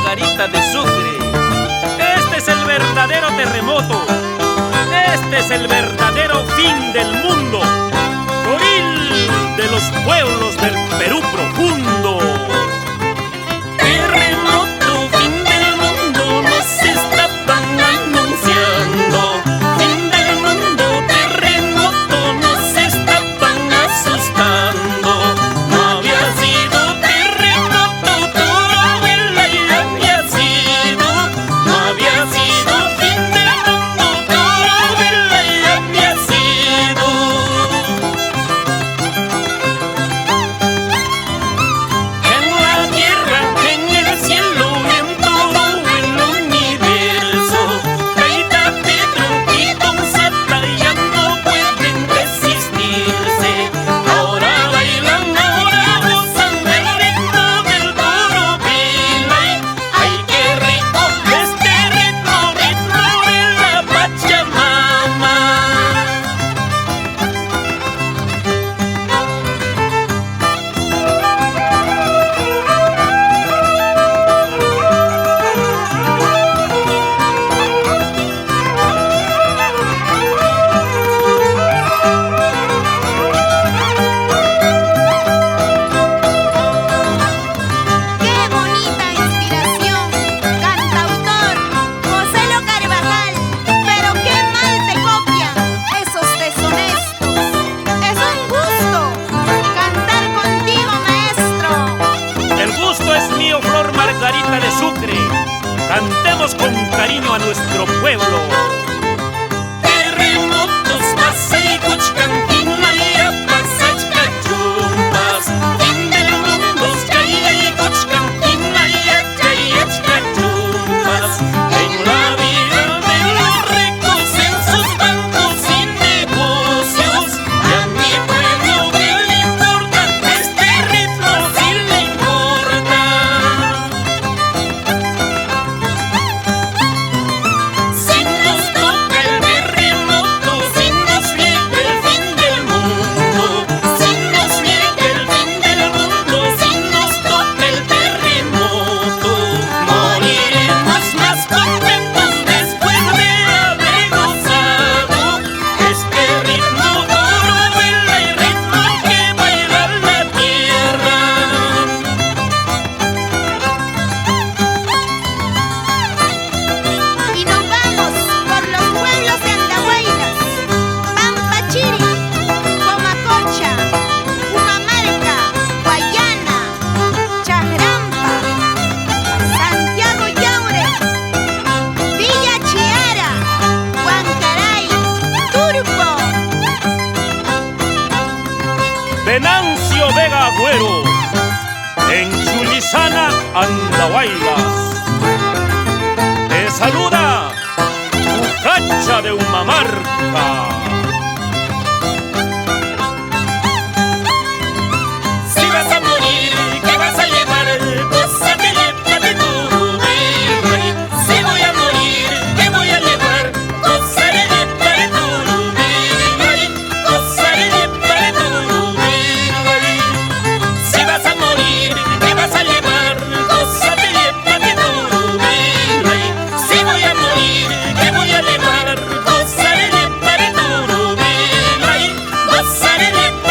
Margarita de Sucre. Este es el verdadero terremoto. Este es el verdadero fin del mundo. Goril de los pueblos del Perú profundo. Terremoto, fin del mundo, nos estaban anunciando. Fin del mundo, terremoto, nos estaban asustando. No había sido terremoto, todo el aire había sido. No había sido fin del mundo, todo el aire había sido. En la tierra, en el cielo, en todo el universo, Caída, Pedro y Don Sata ya no pueden resistirse. Ahora bailan, ahora gozan del ritmo del puro Pilay. Ay, qué rico este ritmo, ritmo de la Pachamama. ¡Qué bonita inspiración! Cantautor José Lo Carvajal. Pero qué mal te copian esos deshonestos. Es un gusto cantar contigo, maestro. El gusto es mío, Flor Margarita de Sucre. Cantemos con cariño a nuestro pueblo. Terremotos, pasay, Cuchcanquina y Apasach, Cachumpas. Fin del mundo, Chaya y Cuchcanquina y Achayach, Cachumpas. En la vida de los ricos, en sus bancos y negocios. Y a mi pueblo, ¿qué le importa? Este ritmo sí le importa. Si nos toca el terremoto, si nos llega el fin del mundo, si nos llega el fin del mundo, si nos toca el terremoto, moriremos más contentos después de haber gozado este ritmo duro, el ritmo que baila la tierra. Y nos vamos por los pueblos de Andahuaylas, Pampachiri, Comacocha, Pumamarca, Guayana, Chagrampa, Santiago Yaure, Villa Chiara, Huancaray, Turpo. Venancio Vega Agüero, en Chullizana, Andahuaylas. Te saluda Cucacha de Humamarca. Si vas a morir, ¿qué vas a llevar? Gózate, llévate tu virrey. Si voy a morir, ¿qué voy a llevar? Gózate, llévate tu virrey. Gózate, llévate tu virrey. Si vas a morir, ¿qué vas a llevar? Gózate, llévate tu virrey. Si voy a morir, ¿qué voy a llevar? Gózate, llévate tu virrey. Gózate, llévate